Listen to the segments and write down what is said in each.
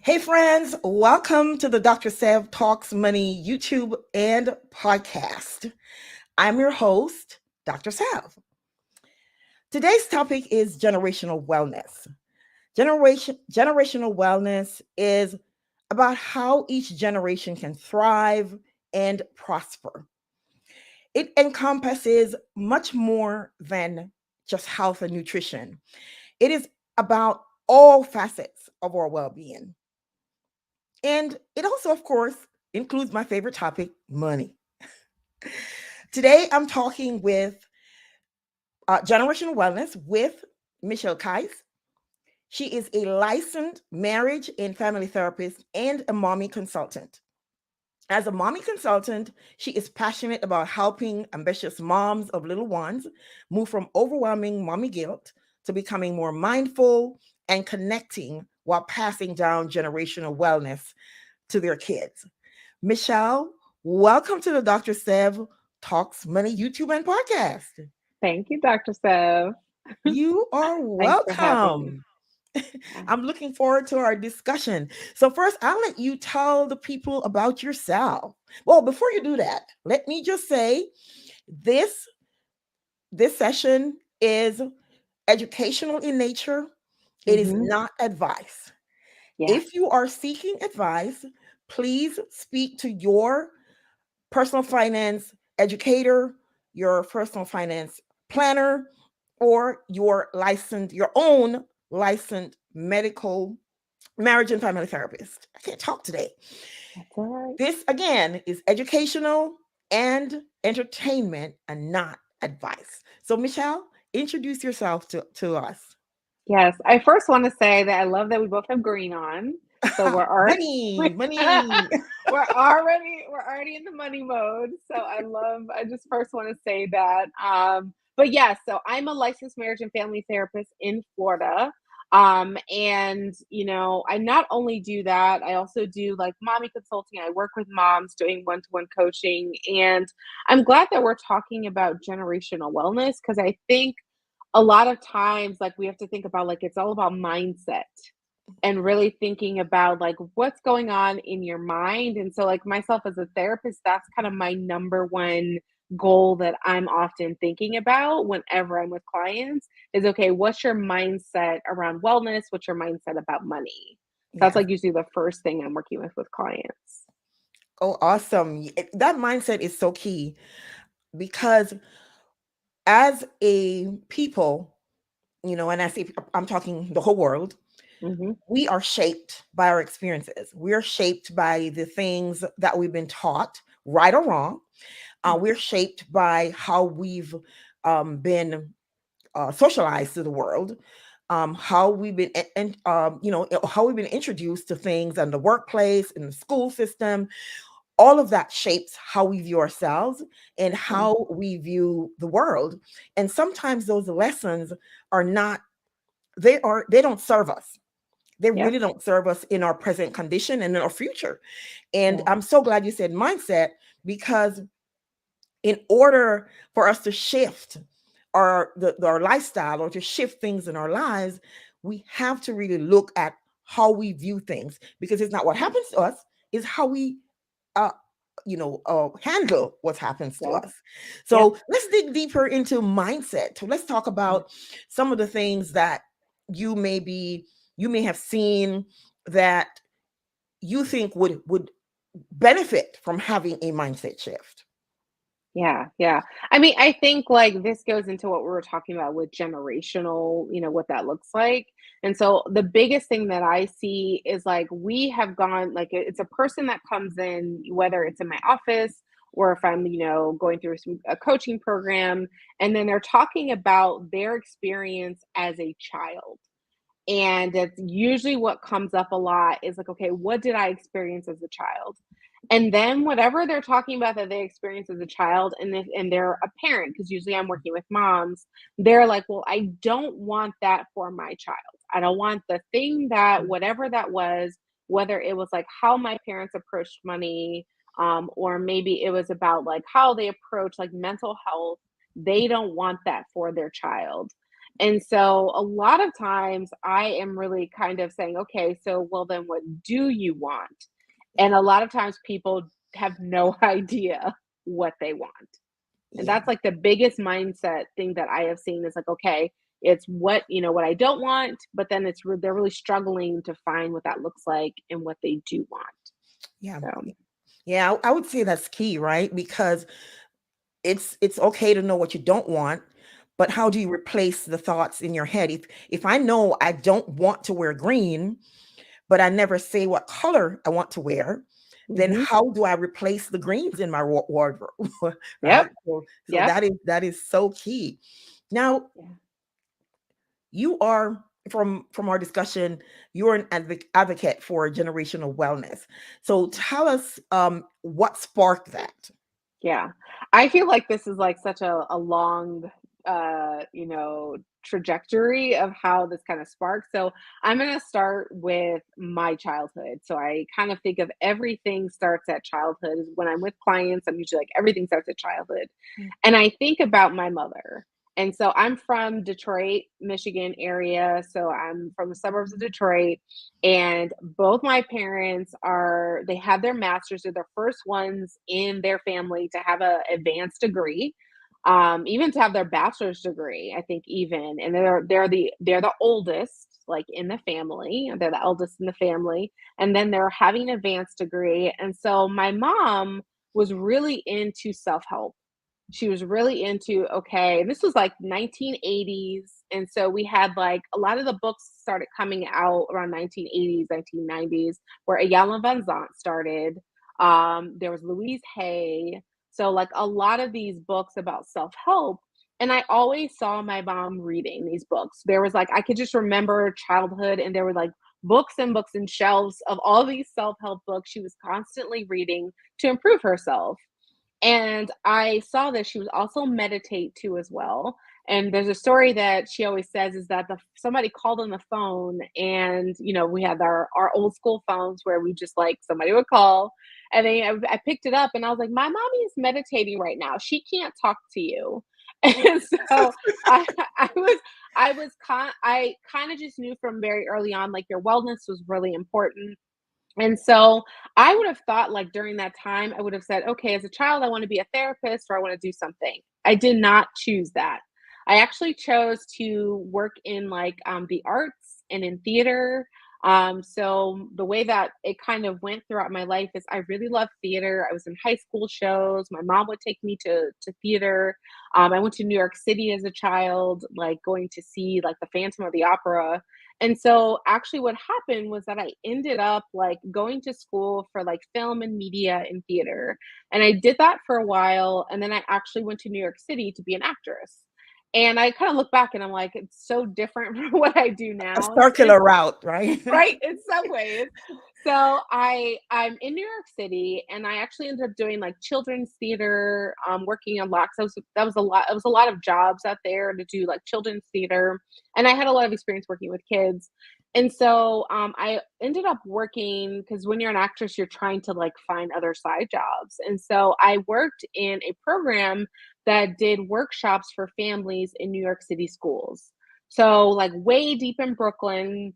Hey, friends, welcome to the Dr. Sev Talks Money YouTube and podcast. I'm your host, Dr. Sev. Today's topic is generational wellness. Generational wellness is about how each generation can thrive and prosper. It encompasses much more than just health and nutrition. It is about all facets of our well being. And it also, of course, includes my favorite topic, money. Today, I'm talking with generational wellness with Michelle Kais. She is a licensed marriage and family therapist and a mommy consultant. As a mommy consultant, she is passionate about helping ambitious moms of little ones move from overwhelming mommy guilt to becoming more mindful and connecting while passing down generational wellness to their kids. Michelle, welcome to the Dr. Sev Talks Money YouTube and podcast. Thank you, Dr. Sev. You are Thanks for having me. welcome. I'm looking forward to our discussion. So, first, I'll let you tell the people about yourself. Well, before you do that, let me just say this this session is educational in nature. It is Hmm. not advice. Yes. If you are seeking advice, please speak to your personal finance educator, your personal finance planner, or your own licensed medical marriage and family therapist. I can't talk today. That's all right. This again is educational and entertainment and not advice. So Michelle, introduce yourself to us. Yes. I first want to say that I love that we both have green on. So we're already Money, money. we're already in the money mode. So I just first want to say that. But yeah, so I'm a licensed marriage and family therapist in Florida. And I not only do that, I also do like mommy consulting. I work with moms doing one-to-one coaching. And I'm glad that we're talking about generational wellness because I think a lot of times like we have to think about like it's all about mindset and really thinking about like what's going on in your mind. And so like myself as a therapist, that's kind of my number one goal that I'm often thinking about whenever I'm with clients is okay, what's your mindset around wellness? What's your mindset about money? So that's Yes. like usually the first thing I'm working with clients. Oh, awesome. That mindset is so key because as a people, and I say I'm talking the whole world, Hmm. we are shaped by our experiences. We're shaped by the things that we've been taught, right or wrong. We're shaped by how we've been socialized to the world, how we've been, and how we've been introduced to things in the workplace, in the school system. All of that shapes how we view ourselves and how we view the world. And sometimes those lessons are not, they don't serve us. They Yep. really don't serve us in our present condition and in our future. And Yeah. I'm so glad you said mindset because in order for us to shift our lifestyle or to shift things in our lives, we have to really look at how we view things because it's not what happens to us, is how we uh, handle what happens to Yep. us. Yep. So let's dig deeper into mindset. So let's talk Mm. about some of the things that you may be you may have seen that you think would benefit from having a mindset shift. Yeah, yeah. I mean, I think like this goes into what we were talking about with generational, what that looks like. And so the biggest thing that I see is like we have gone like it's a person that comes in, whether it's in my office or if I'm, going through a coaching program, and then they're talking about their experience as a child. And it's usually what comes up a lot is like, okay, what did I experience as a child? And then whatever they're talking about that they experienced as a child, and they're a parent, because usually I'm working with moms, they're like, well, I don't want that for my child. I don't want the thing that whatever that was, whether it was like how my parents approached money, or maybe it was about like how they approach like mental health. They don't want that for their child. And so a lot of times I am really kind of saying, okay, so well, then what do you want? And a lot of times people have no idea what they want. And Yeah. that's like the biggest mindset thing that I have seen is like, okay, it's what, what I don't want, but then they're really struggling to find what that looks like and what they do want. Yeah. So, Yeah, I would say that's key, right? Because it's okay to know what you don't want, but how do you replace the thoughts in your head? If I know I don't want to wear green, but I never say what color I want to wear, then mhm. how do I replace the greens in my wardrobe? Yep. Right? So Yep. that is so key. Now, Yeah. you are from our discussion, you're an advocate for generational wellness. So tell us what sparked that. Yeah. I feel like this is like such a long, trajectory of how this kind of sparked. So I'm going to start with my childhood. So I kind of think of everything starts at childhood. When I'm with clients, I'm usually like everything starts at childhood. Mm. And I think about my mother. And so I'm from Detroit, Michigan area. So I'm from the suburbs of Detroit. And both my parents they have their masters, they're the first ones in their family to have a advanced degree, even to have their bachelor's degree, I think even. And they're the oldest, like in the family. They're the eldest in the family. And then they're having an advanced degree. And so my mom was really into self-help. She was really into, okay, and this was like 1980s. And so we had like a lot of the books started coming out around 1980s, 1990s, where Ayala Van Zant started. There was Louise Hay. So like a lot of these books about self-help. And I always saw my mom reading these books. There was like, I could just remember childhood, and there were like books and shelves of all these self-help books she was constantly reading to improve herself. And I saw that she was also meditate too as well. And there's a story that she always says is that somebody called on the phone, and we had our old school phones where we just like somebody would call, and then I picked it up and I was like, my mommy is meditating right now. She can't talk to you. And so I I kind of just knew from very early on, like, your wellness was really important. And so I would have thought, like, during that time, I would have said, okay, as a child, I want to be a therapist or I want to do something. I did not choose that. I actually chose to work in like the arts and in theater. So the way that it kind of went throughout my life is I really loved theater. I was in high school shows. My mom would take me to theater. I went to New York City as a child, like going to see like the Phantom of the Opera. And so actually what happened was that I ended up like going to school for like film and media and theater. And I did that for a while, and then I actually went to New York City to be an actress. And I kind of look back and I'm like, it's so different from what I do A now. circular route, right? Right, in some ways. So I'm in New York City, and I actually ended up doing like children's theater, working on lots. That was a lot. It was a lot of jobs out there to do like children's theater, and I had a lot of experience working with kids. And so I ended up working because when you're an actress, you're trying to like find other side jobs. And so I worked in a program that did workshops for families in New York City schools. So like way deep in Brooklyn.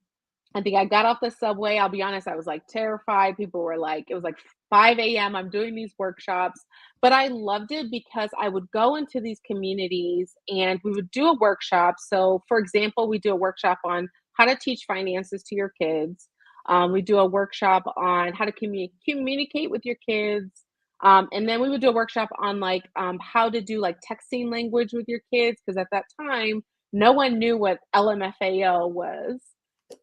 I think I got off the subway. I'll be honest, I was like terrified. People were like, it was like 5 a.m. I'm doing these workshops, but I loved it because I would go into these communities and we would do a workshop. So, for example, we do a workshop on how to teach finances to your kids. We do a workshop on how to communicate with your kids. And then we would do a workshop on like how to do like texting language with your kids. Because at that time, no one knew what LMFAO was.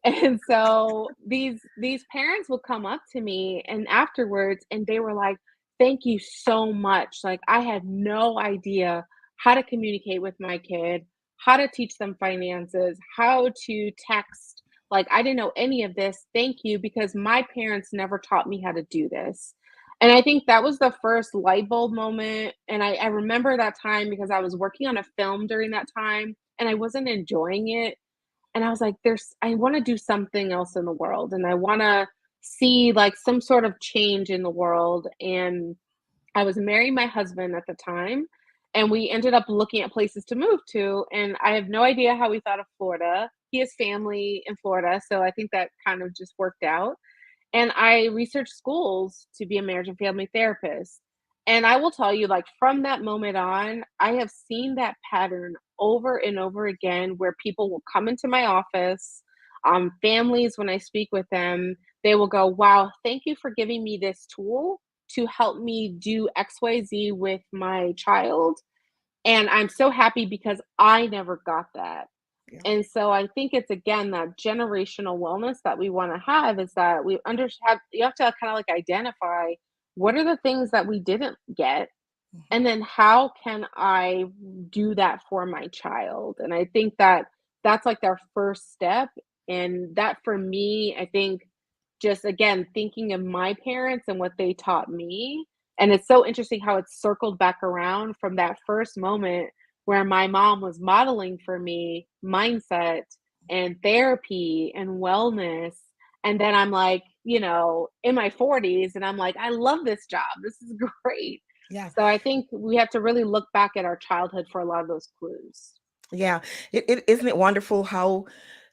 And so these parents would come up to me and afterwards, and they were like, "Thank you so much. Like, I had no idea how to communicate with my kid, how to teach them finances, how to text. Like, I didn't know any of this. Thank you, because my parents never taught me how to do this." And I think that was the first light bulb moment. And I remember that time because I was working on a film during that time and I wasn't enjoying it, and I was like, I want to do something else in the world, and I want to see like some sort of change in the world. And I was marrying my husband at the time, and we ended up looking at places to move to, and I have no idea how we thought of Florida. He has family in Florida, so I think that kind of just worked out. And I researched schools to be a marriage and family therapist. And I will tell you, like, from that moment on, I have seen that pattern over and over again where people will come into my office, families, when I speak with them, they will go, "Wow, thank you for giving me this tool to help me do XYZ with my child. And I'm so happy because I never got that." Yeah. And so I think it's again that generational wellness that we want to have is that we have you have to kind of like identify what are the things that we didn't get, Mhm. and then how can I do that for my child? And I think that that's like their first step. And that for me, I think just again thinking of my parents and what they taught me. And it's so interesting how it's circled back around from that first moment where my mom was modeling for me mindset and therapy and wellness. And then I'm like, in my 40s, and I'm like, I love this job. This is great. Yeah. So I think we have to really look back at our childhood for a lot of those clues. Yeah, it isn't it wonderful how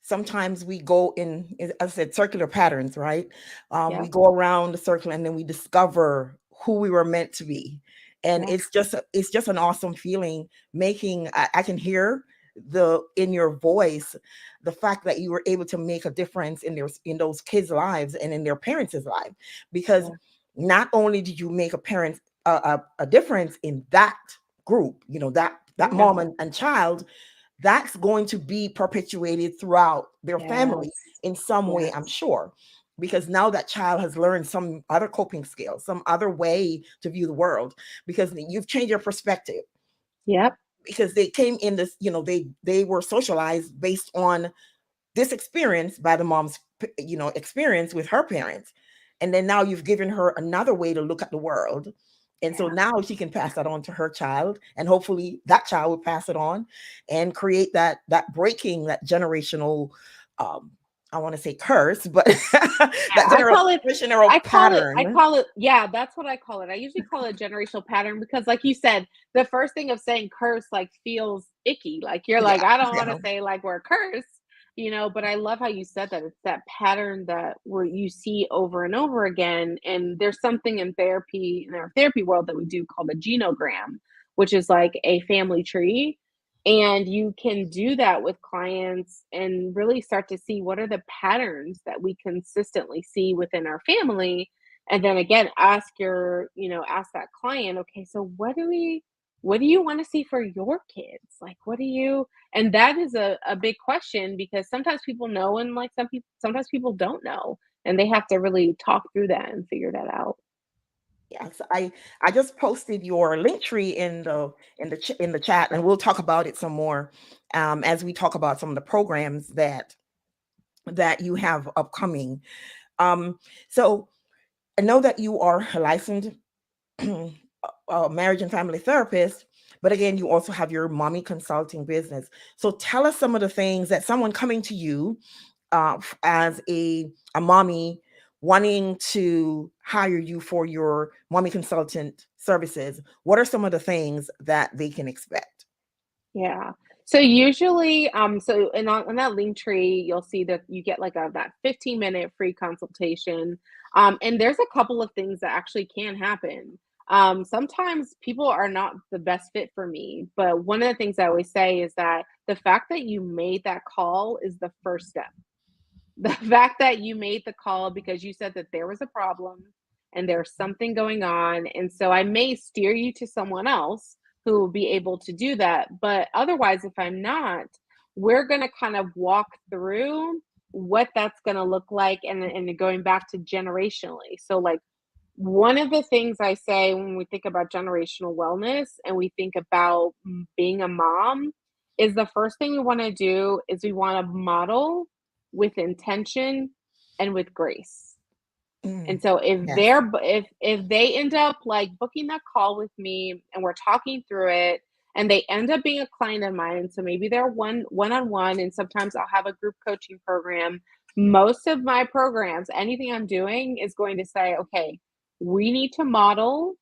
sometimes we go in, as I said, circular patterns, right? We Yep, go around the circle and then we discover who we were meant to be, and yep, it's just an awesome feeling. I can hear the in your voice the fact that you were able to make a difference in those kids' lives and in their parents' life, because yeah, not only did you make a parent a difference in that group, that yeah, mom and child, that's going to be perpetuated throughout their family yes, in some way, I'm yes, sure. Because now that child has learned some other coping skills, some other way to view the world, because you've changed your perspective. yep, Because they came in this, they were socialized based on this experience by the mom's experience with her parents, and then now you've given her another way to look at the world, and so yeah, now she can pass that on to her child, and hopefully that child will pass it on and create that breaking, that generational, um I want to say curse, but yeah. that I call it, generational I pattern. call it, yeah, that's what I call it. I usually call it generational pattern because, like you said, the first thing of saying curse like feels icky. Like you're Yeah, like, I don't want yeah, to say like we're cursed. But I love how you said that. It's that pattern that where you see over and over again. And there's something in therapy, in our therapy world, that we do called a genogram, which is like a family tree. And you can do that with clients and really start to see what are the patterns that we consistently see within our family. And then again, ask that client, okay, so what do you want to see for your kids? Like, what do you, and that is a big question because sometimes people know and like sometimes people don't know. And they have to really talk through that and figure that out. yes. I just posted your link tree in the chat, and we'll talk about it some more, as we talk about some of the programs that you have upcoming. Um, so I know that you are a licensed marriage and family therapist, but again, you also have your mommy consulting business. So tell us some of the things that someone coming to you, as a mommy wanting to hire you for your mommy consultant services. What are some of the things that they can expect? Yeah. So usually, so on that link tree, you'll see that you get like that 15-minute free consultation. And there's a couple of things that actually can happen. Sometimes people are not the best fit for me, but one of the things I always say is that the fact that you made that call is the first step. The fact that you made the call because you said that there was a problem and there's something going on, and so I may steer you to someone else who will be able to do that, but otherwise, if I'm not, we're gonna kind of walk through what that's gonna look like and going back to generationally. So, like, one of the things I say when we think about generational wellness and we think about being a mom is the first thing we want to do is we want to model with intention and with grace. Mm, And so yes. if they end up like booking that call with me and we're talking through it and they end up being a client of mine, so maybe they're one-on-one and sometimes I'll have a group coaching program. Most of my programs, anything I'm doing is going to say, okay, we need to model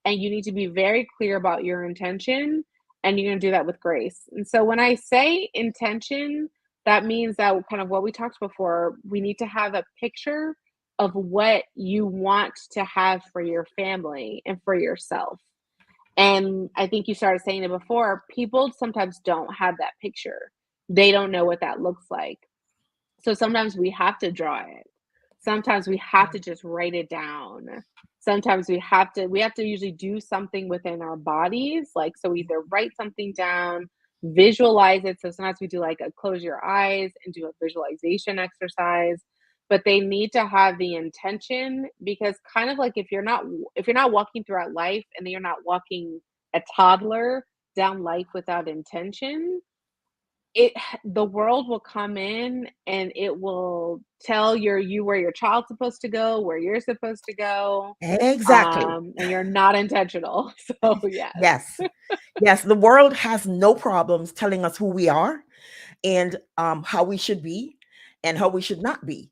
and you need to be very clear about your intention and you're gonna do that with grace. And so when I say intention, that means that kind of what we talked before, we need to have a picture of what you want to have for your family and for yourself. And I think you started saying it before, people sometimes don't have that picture. They don't know what that looks like. So sometimes we have to draw it. Sometimes we have to just write it down. Sometimes we have to usually do something within our bodies, like, so either write something down, visualize it. So sometimes we do like a close your eyes and do a visualization exercise, but they need to have the intention, because kind of like if you're not walking throughout life and then you're not walking a toddler down life without intention, it the world will come in and it will tell you where your child's supposed to go, where you're supposed to go, Exactly. and you're not intentional. So yes. Yes. Yes. The world has no problems telling us who we are and how we should be and how we should not be.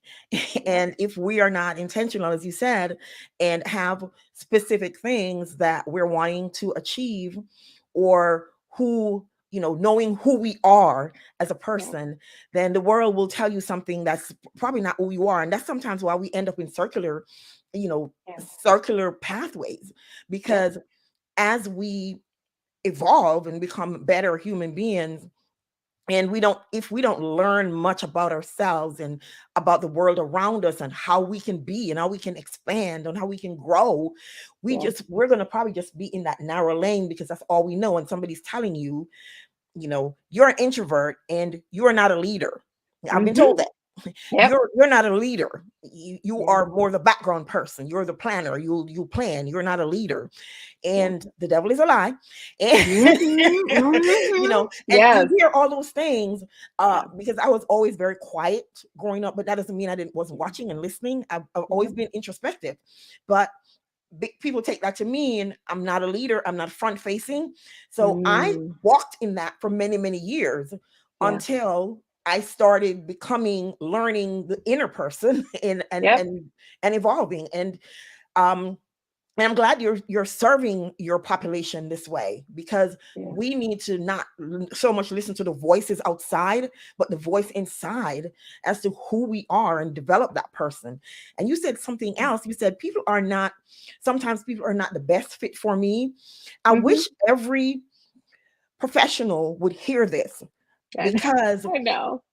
Yep. And if we are not intentional, as you said, and have specific things that we're wanting to achieve, or who, knowing who we are as a Yeah. person, then the world will tell you something that's probably not who you are. And that's sometimes why we end up in you know, Yeah. circular pathways, Yep. because as we evolve and become better human beings, and if we don't learn much about ourselves and about the world around us and how we can be and how we can expand and how we can grow, Yeah. we're going to probably just be in that narrow lane because that's all we know. And somebody's telling you, you're an introvert and you are not a leader. I've been Mhm. told that. Yep. You're not a leader. You Yeah. are more the background person. You're the planner. You plan. You're not a leader. Yeah. And the devil is a lie. And Mhm. Mhm. and you Yes. hear all those things, Yeah. because I was always very quiet growing up, but that doesn't mean I didn't wasn't Mhm. watching and listening. I've always Mhm. been introspective, but people take that to mean I'm not a leader. I'm not front facing. So I Mm. walked in that for many, many years Yeah. until I started learning the inner person and Yep. evolving. Um and I'm glad you're serving your population this way, because Yeah. we need to not so much listen to the voices outside, but the voice inside as to who we are and develop that person. And you said something else. You said sometimes people are not the best fit for me. I Mhm. wish every professional would hear this, I know. because I know.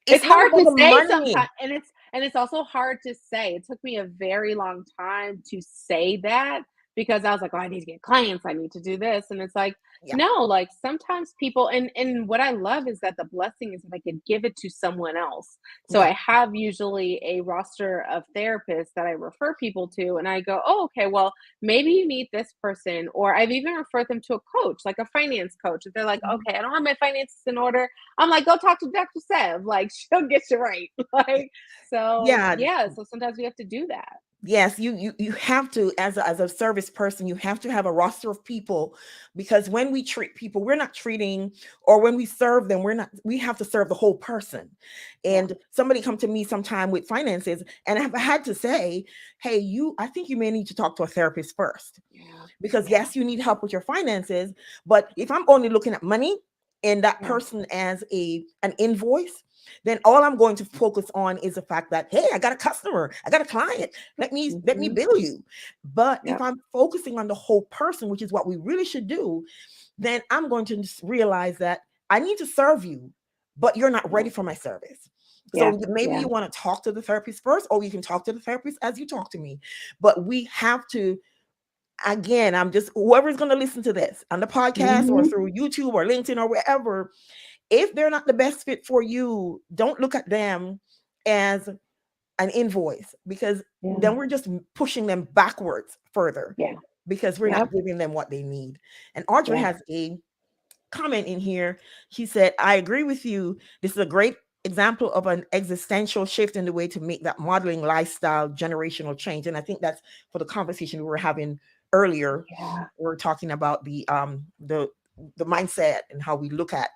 it's It's not hard about to the say money. sometimes, and it's also hard to say. It took me a very long time to say that, because I was like, "Oh, I need to get clients, I need to do this," and it's like, Yeah. no, like, sometimes people, and what I love is that the blessing is if I could give it to someone else. So Yeah. I have usually a roster of therapists that I refer people to, and I go, "Oh, okay, well, maybe you need this person," or I've even referred them to a coach, like a finance coach. If they're like, Mhm. "Okay, I don't have my finances in order," I'm like, "Go talk to Dr. Sev, like, she'll get you right." Like, so, Yeah. yeah, so sometimes we have to do that. Yes, you have to, as a service person, you have to have a roster of people, because when we treat people, we're not treating, or when we serve them, we have to serve the whole person. Yeah, And somebody come to me sometime with finances, and I've had to say, hey, I think you may need to talk to a therapist first, yeah, because yeah, yes, you need help with your finances, but if I'm only looking at money and that yeah, person as an invoice, then all I'm going to focus on is the fact that, hey, I got a customer, I got a client, let me mhm, bill you. But if yep, I'm focusing on the whole person, which is what we really should do, then I'm going to just realize that I need to serve you, but you're not yeah, ready for my service. yeah, So maybe yeah, you want to talk to the therapist first, or you can talk to the therapist as you talk to me. But we have to, again, I'm just, whoever's going to listen to this on the podcast or mhm, through YouTube or LinkedIn or wherever, if they're not the best fit for you, don't look at them as an invoice, because yeah, then we're just pushing them backwards further, yeah, because we're yep, not giving them what they need. And Audrey yeah, has a comment in here. She said, I agree with you. This is a great example of an existential shift in the way to make that modeling lifestyle generational change. And I think that's for the conversation we were having earlier. yeah, We are talking about the mindset and how we look at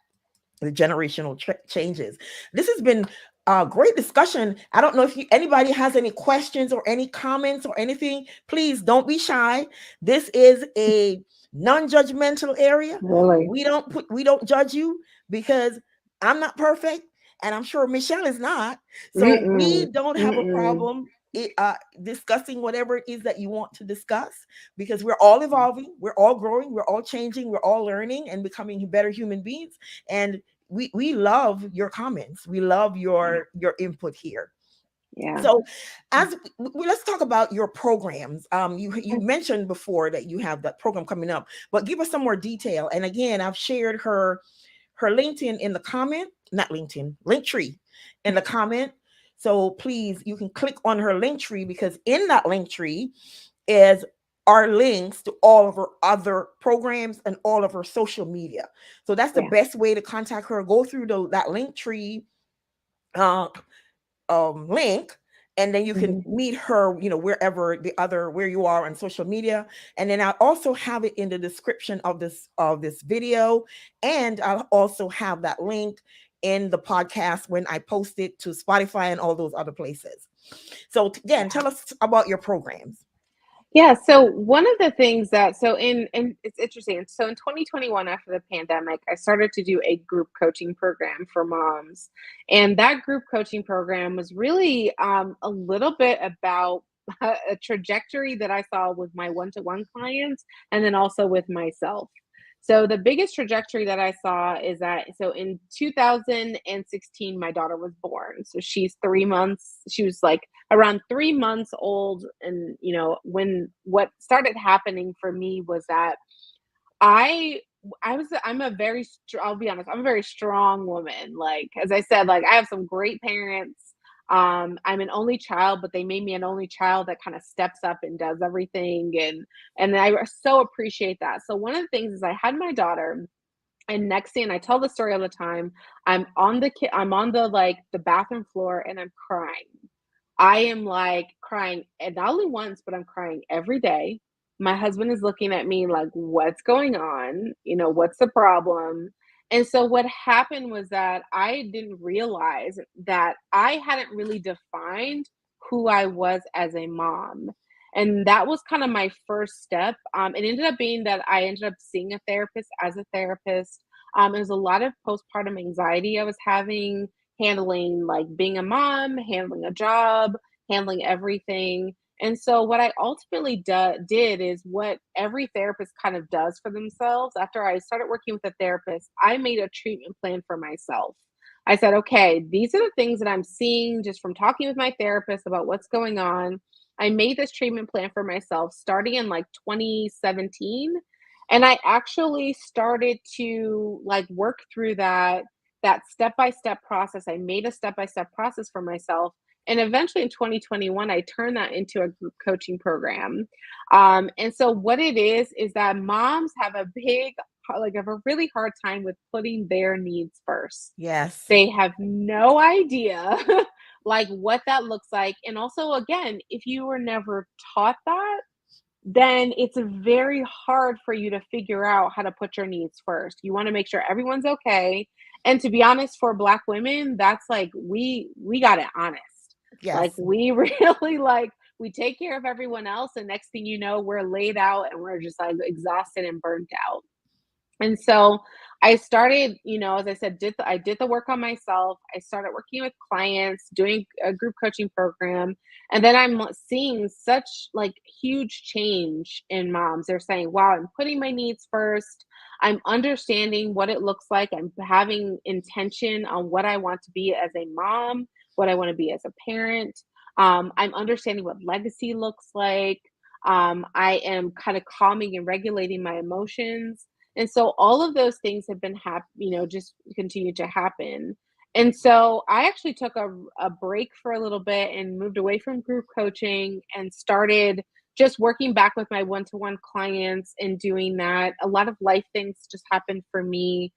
the generational changes. This has been a great discussion. I don't know if anybody has any questions or any comments or anything. Please don't be shy. This is a non-judgmental area. Really. We don't judge you because I'm not perfect, and I'm sure Michelle is not. So we Mm-mm. don't have a Mm-mm. problem discussing whatever it is that you want to discuss, because we're all evolving, we're all growing, we're all changing, we're all learning and becoming better human beings. And we love your comments, we love Yeah. your input here. Yeah. So, let's talk about your programs. You Okay. mentioned before that you have that program coming up, but give us some more detail. And again, I've shared her LinkedIn in the comment, not LinkedIn, Linktree in the comment. So please, you can click on her link tree, because in that link tree is our links to all of her other programs and all of her social media. So that's the Yeah. best way to contact her. Go through that link tree uh, link, and then you can Hmm. meet her, wherever where you are on social media. And then I also have it in the description of this video, and I'll also have that link in the podcast when I post it to Spotify and all those other places. So again, Yeah. tell us about your programs. Yeah, so one of the things that so in it's interesting. So in 2021 after the pandemic, I started to do a group coaching program for moms. And that group coaching program was really a little bit about a trajectory that I saw with my one-to-one clients and then also with myself. So the biggest trajectory that I saw is that so in 2016 my daughter was born. So she's 3 months. She was like around 3 months old. And when what started happening for me was that I I'm a very I'll be honest, I'm a very strong woman. Like, as I said, like, I have some great parents. I'm an only child, but they made me an only child that kind of steps up and does everything, and I so appreciate that. So one of the things is I had my daughter, and next thing, and I tell the story all the time, I'm on the, like, the bathroom floor, and I'm crying. I am, like, crying, and not only once, but I'm crying every day. My husband is looking at me like, "What's going on? What's the problem?" And so what happened was that I didn't realize that I hadn't really defined who I was as a mom. And that was kind of my first step. It ended up being that I ended up seeing a therapist as a therapist. It was a lot of postpartum anxiety I was having, handling like being a mom, handling a job, handling everything. And so, what I ultimately did is what every therapist kind of does for themselves. After I started working with a therapist, I made a treatment plan for myself. I said, okay, these are the things that I'm seeing just from talking with my therapist about what's going on. I made this treatment plan for myself starting in like 2017. And I actually started to like work through that step-by-step process. I made a step-by-step process for myself. And eventually in 2021, I turned that into a group coaching program. And so what it is that moms have have a really hard time with putting their needs first. Yes. They have no idea like what that looks like. And also, again, if you were never taught that, then it's very hard for you to figure out how to put your needs first. You want to make sure everyone's okay. And to be honest, for Black women, that's like we got it honest. Like, Yes. we really, like, we take care of everyone else, and next thing you know, we're laid out and we're just like exhausted and burnt out. And so I started, as I said, I did the work on myself. I started working with clients, doing a group coaching program, and then I'm seeing such like huge change in moms. They're saying, "Wow, I'm putting my needs first. I'm understanding what it looks like. I'm having intention on what I want to be as a mom, what I want to be as a parent. I'm understanding what legacy looks like. I am kind of calming and regulating my emotions." And so all of those things have been just continue to happen. And so I actually took a break for a little bit and moved away from group coaching and started just working back with my one-to-one clients and doing that. A lot of life things just happened for me.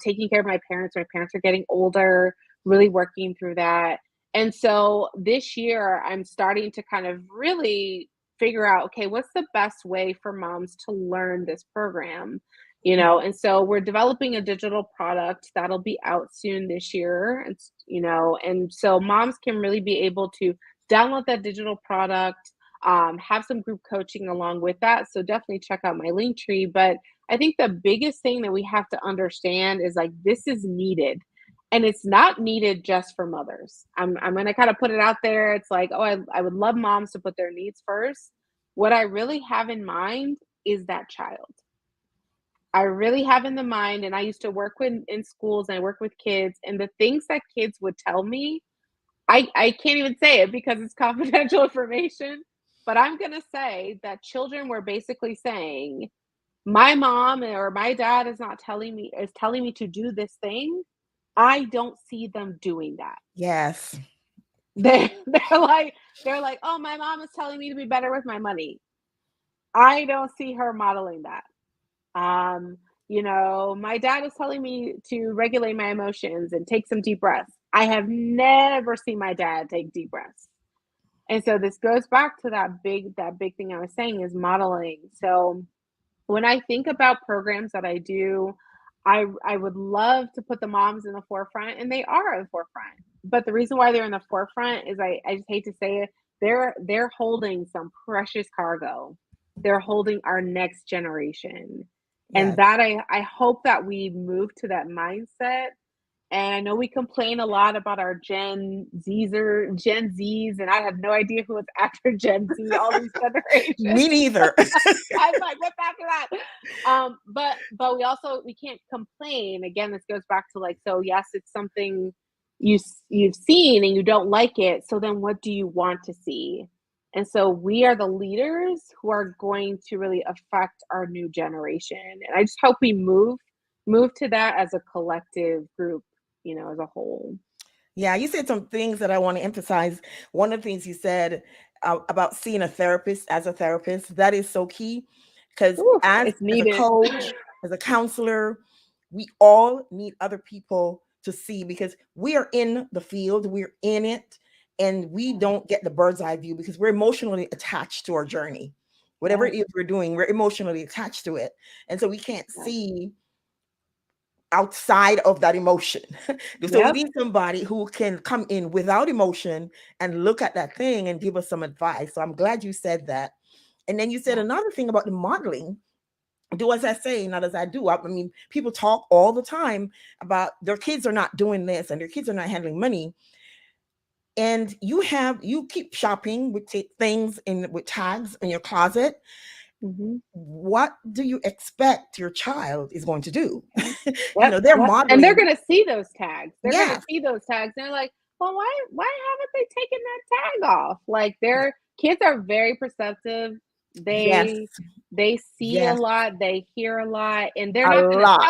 Taking care of my parents. My parents are getting older, really working through that. And so this year I'm starting to kind of really figure out, okay, what's the best way for moms to learn this program? And so we're developing a digital product that'll be out soon this year. And so moms can really be able to download that digital product. have some group coaching along with that. So definitely check out my link tree. But I think the biggest thing that we have to understand is like this is needed. And it's not needed just for mothers. I'm going to kind of put it out there. It's like, oh, I would love moms to put their needs first. What I really have in mind is that child. I really have in the mind, and I used to work with in schools and I work with kids, and the things that kids would tell me, I can't even say it because it's confidential information, but I'm gonna say that children were basically saying, "My mom or my dad is not telling me to do this thing. I don't see them doing that." Yes. They're like, "Oh, my mom is telling me to be better with my money. I don't see her modeling that." Um, my dad is telling me to regulate my emotions and take some deep breaths. I have never seen my dad take deep breaths. And so this goes back to that big thing I was saying is modeling. So when I think about programs that I do, I would love to put the moms in the forefront, and they are in the forefront. But the reason why they're in the forefront is I just hate to say it, they're holding some precious cargo. They're holding our next generation. And Yes. that I hope that we move to that mindset. And I know we complain a lot about our Gen Zs, and I have no idea who is after Gen Z, all these generations. Me neither. I was like, what's after that? But we can't complain. Again, this goes back to like, so yes, it's something you've seen and you don't like it. So then what do you want to see? And so we are the leaders who are going to really affect our new generation. And I just hope we move to that as a collective group, as a whole. Yeah, you said some things that I want to emphasize. One of the things you said about seeing a therapist as a therapist, that is so key because Ooh, it's as a needed. coach, as a counselor, we all need other people to see because we are in the field, we're in it, and we don't get the bird's eye view because we're emotionally attached to our journey. Whatever Yes, it is we're doing, we're emotionally attached to it. And so we can't yes. see outside of that emotion. So we Yep. need somebody who can come in without emotion and look at that thing and give us some advice. So I'm glad you said that. And then you said Yeah. another thing about the modeling. Do as I say, not as I do. I mean, people talk all the time about their kids are not doing this and their kids are not handling money. And you keep shopping with things in with tags in your closet. Mhm. What do you expect your child is going to do? Yep. Yep, They're yep, and they're modeling. gonna see those tags. They're gonna Yes. see those tags, they're like, "Well, why haven't they taken that tag off?" Like, their kids are very perceptive. Yes. They see a Yes. lot, they hear a lot, and A lot.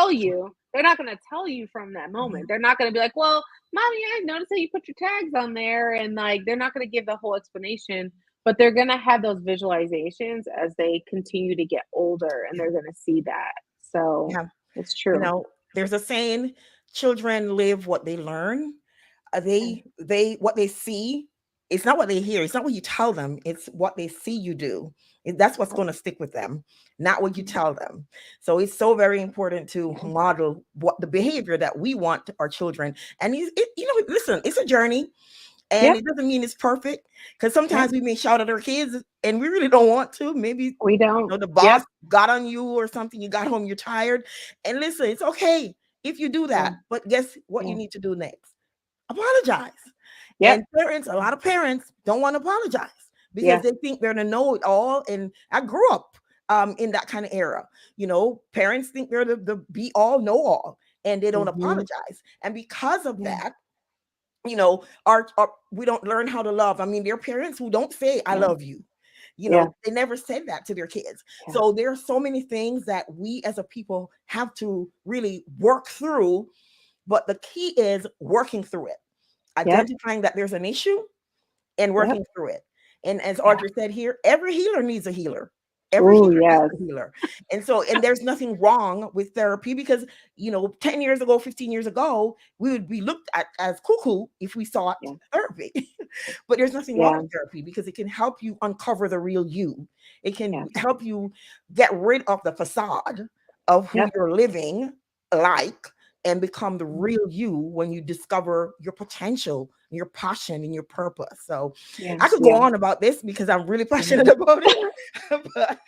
they're not gonna tell you from that Mhm. moment. They're not gonna be like, "Well, mommy, I noticed that you put your tags on there," and, like, they're not gonna give the whole explanation, but they're gonna have those visualizations as they continue to get older, and they're gonna see that. So, Yeah. it's You true. know, there's a saying, children live what they learn. Yeah, They what they see. It's not what they hear. It's not what you tell them. It's what they see you do. That's what's yep, going to stick with them, not what you mhm, tell them. So it's so very important to model what the behavior that we want our children. And listen, it's a journey. And yep, it doesn't mean it's perfect because yep, sometimes we may shout at our kids and we really don't want to. Maybe we don't. the Yep, boss got on you or something. You got home, you're tired. And listen, it's okay if you do yeah, that. But guess what you yeah, need to do next? Apologize. yep, And parents, a lot of parents don't want to apologize because yeah, they think they're going to know it all. And I grew up in that kind of era. Parents think they're the be all, know all, and they don't mhm, apologize. And because of yeah, that, our we don't learn how to love. I mean, there are parents who don't say I yeah, love you. yeah, They never said that to their kids. yeah, So there are so many things that we as a people have to really work through, but the key is working through it, yep, identifying that there's an issue and yep, working through it. And as yeah. Audrey said here, every healer needs a healer. Every Oh, healer needs yes, a healer. And there's nothing wrong with therapy because, 10 years ago, 15 years ago, we would be looked at as cuckoo if we sought yeah, therapy. But there's nothing wrong yeah, with therapy because it can help you uncover the real you. It can yeah, help you get rid of the facade of who yep, you're living like and become the Mm. real you when you discover your potential, your passion, and your purpose. So Yeah, I could go yeah. on about this because I'm really passionate Mhm. about it. But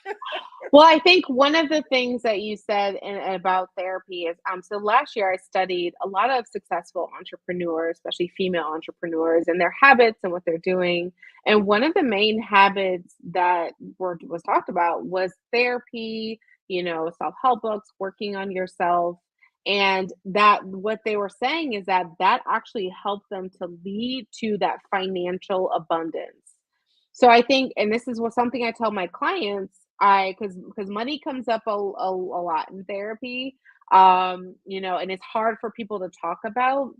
Well, I think one of the things that you said about therapy is so last year I studied a lot of successful entrepreneurs, especially female entrepreneurs, and their habits and what they're doing. And one of the main habits that was talked about was therapy, self help books, working on yourself. And that what they were saying is that that actually helped them to lead to that financial abundance. So I think, and this is what something I tell my clients, because money comes up a lot in therapy, and it's hard for people to talk about,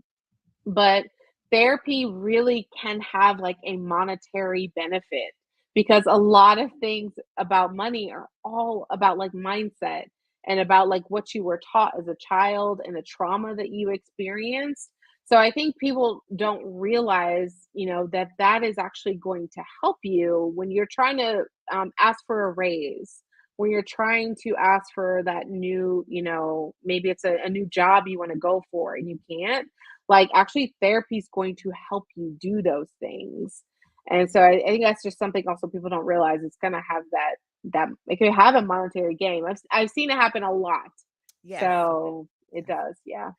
but therapy really can have like a monetary benefit because a lot of things about money are all about like mindset and about like what you were taught as a child and the trauma that you experienced. So I think people don't realize, that that is actually going to help you when you're trying to ask for a raise, when you're trying to ask for that new, maybe it's a new job you want to go for and you can't, like, actually, therapy is going to help you do those things. And so I think that's just something also people don't realize. It's gonna have that it can have a monetary gain. I've seen it happen a lot. yes, So it yes. does, yeah.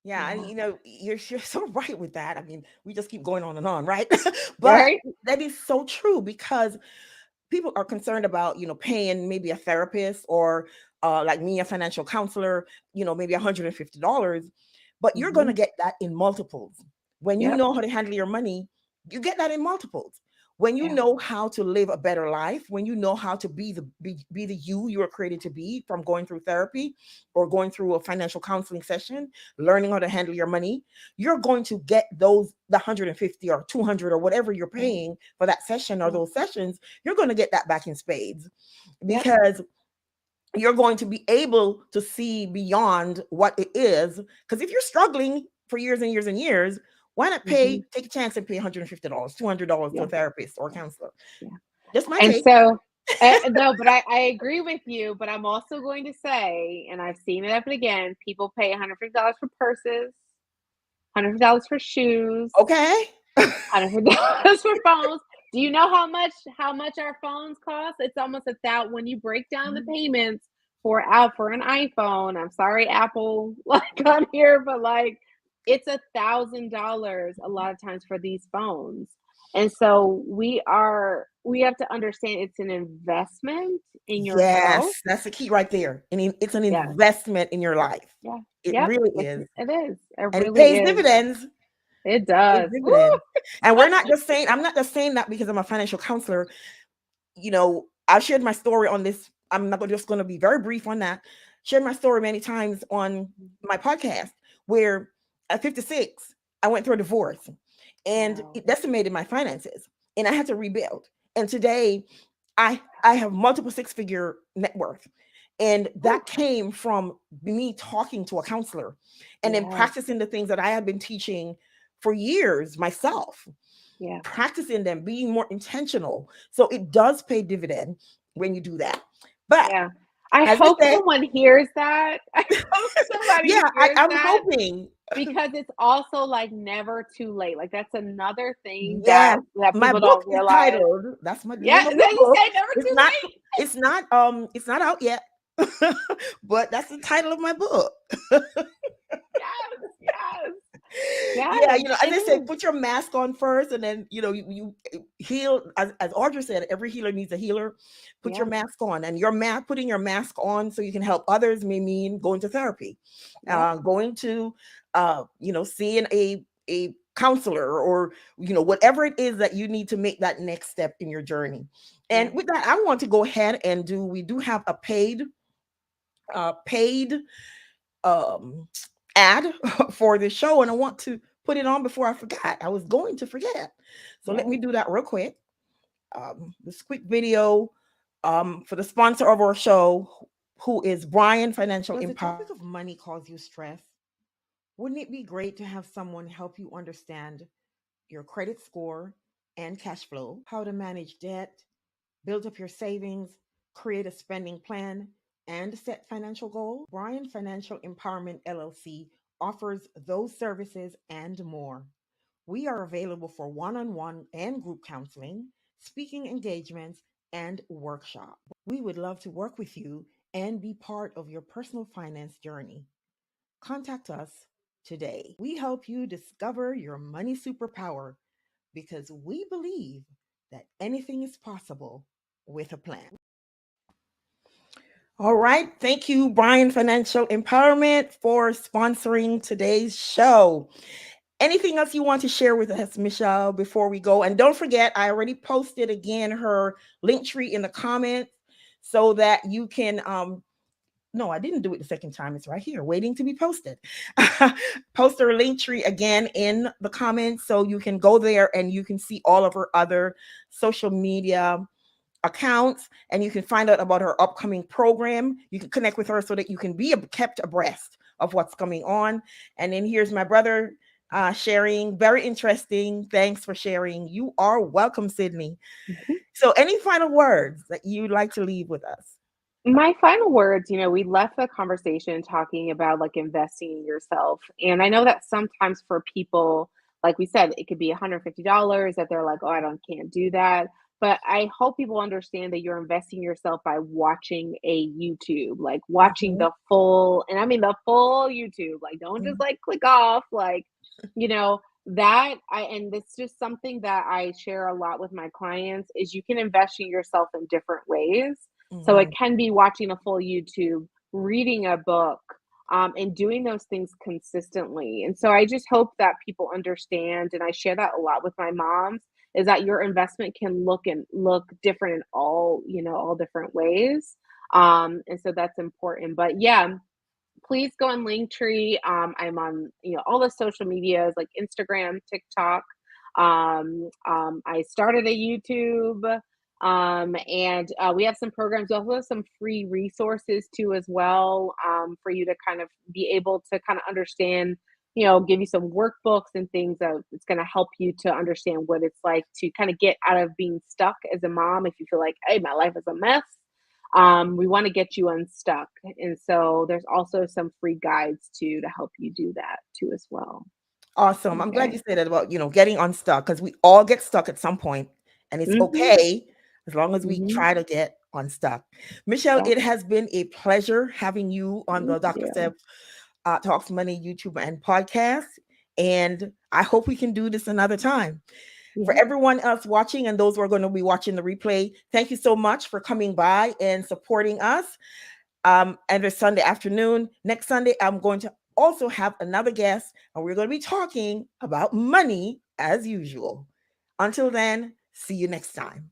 Yeah, and Yeah. you're so right with that. I mean, we just keep going on and on, right? But Right? that is so true because people are concerned about, paying maybe a therapist or like me, a financial counselor, maybe $150, but you're going to Mhm. get that in multiples. When you Yep. know how to handle your money, you get that in multiples. When you Yeah. know how to live a better life, when you know how to be the you were created to be from going through therapy or going through a financial counseling session, learning how to handle your money, you're going to get the 150 or 200 or whatever you're Right. paying for that session or Yeah. those sessions, you're going to get that back in spades Yep. because you're going to be able to see beyond what it is. Because if you're struggling for years and years and years, why not Mhm. take a chance and pay $150, $200 to Yeah. a therapist or a Yeah. counselor? Yeah. Just my And take. so no, but I agree with you, but I'm also going to say, and I've seen it happen again, people pay $150 for purses, $100 for shoes, Okay. $100 for phones. Do you know how much our phones cost? It's almost a thou when you break down the payments for an iPhone. I'm sorry, Apple, like on here, but like it's $1,000 a lot of times for these phones. And so we have to understand it's an investment in your Yes, health. that's the key right there. And it's an Yes. investment in your life. Yeah. It Yep. really It is. it is. It And it really pays is. dividends. It Pays does. Woo! dividends. And I'm not just saying that because I'm a financial counselor. I've shared my story on this. I'm not just going to be very brief on that. Shared my story many times on my podcast where at 56, I went through a divorce and Wow. it decimated my finances and I had to rebuild. And today I have multiple six-figure net worth. And Woo. that came from me talking to a counselor and then Yes. practicing the things that I had been teaching for years myself, Yeah. practicing them, being more intentional. So it does pay dividend when you do that. But Yeah. I as I hope said, someone hears that. I hope yeah, somebody hears I'm that hoping. because it's also, like, never too late. Like, that's another thing Yeah, that my people book don't is realize. titled. That's the Yeah, name of then my you book. say never It's too not. late. It's not out yet. But that's the title of my book. Yes, yes, Yeah, yes, as it I said, is. put your mask on first, and then you heal. As Audrey said, every healer needs a healer. Put your Yeah, mask on, and putting your mask on so you can help others may mean going to therapy, yep, going to, seeing a counselor, or whatever it is that you need to make that next step in your journey. And yeah, with that, I want to go ahead and we do have a paid um ad for the show, and I want to put it on before I forgot. I was going to forget. So let yeah. me do that real quick. This quick video for the sponsor of our show, who is Brian Financial Does Empower. The topic of money cause you stress? Wouldn't it be great to have someone help you understand your credit score and cash flow, how to manage debt, build up your savings, create a spending plan, and set financial goals? Brian Financial Empowerment LLC offers those services and more. We are available for one on one and group counseling, speaking engagements, and workshops. We would love to work with you and be part of your personal finance journey. Contact us today. We help you discover your money superpower because we believe that anything is possible with a plan. All right. Thank you, Brian Financial Empowerment, for sponsoring today's show. Anything else you want to share with us, Michelle, before we go? And don't forget, I already posted again her link tree in the comments so that you can no, I didn't do it the second time. It's right here, waiting to be posted. Post her link tree again in the comments so you can go there and you can see all of her other social media accounts and you can find out about her upcoming program. You can connect with her so that you can be kept abreast of what's coming on. And then here's my brother sharing. Very interesting. Thanks for sharing. You are welcome, Sydney. Mhm. So, any final words that you'd like to leave with us? My final words, we left the conversation talking about like investing in yourself. And I know that sometimes for people, like we said, it could be $150 that they're like, oh, can't do that. But I hope people understand that you're investing in yourself by watching a YouTube, like watching Mhm, the full, and I mean the full YouTube, like don't just mhm, like click off, like, you know, and it's just something that I share a lot with my clients is you can invest in yourself in different ways. So it mhm. can be watching a full YouTube, reading a book, and doing those things consistently. And so I just hope that people understand, and I share that a lot with my moms, is that your investment can look different in all different ways. And so that's important. But yeah, please go on Linktree. I'm on, all the social medias like Instagram, TikTok. I started a YouTube, and we have some programs. We also have some free resources too, as well, for you to kind of be able to kind of understand. Give you some workbooks and things that it's going to help you to understand what it's like to kind of get out of being stuck as a mom. If you feel like, hey, my life is a mess, we want to get you unstuck. And so there's also some free guides too to help you do that too as well. Awesome. I'm glad Okay. you said that about, getting unstuck because we all get stuck at some point and it's Mhm. okay as long as we Mhm. try to get unstuck. Michelle, Yep. it has been a pleasure having you on the Thank Dr. you. Seb Talks Money YouTube and podcast. And I hope we can do this another time. For Yeah. everyone else watching and those who are going to be watching the replay, thank you so much for coming by and supporting us. Every Sunday afternoon. Next Sunday, I'm going to also have another guest, and we're going to be talking about money as usual. Until then, see you next time.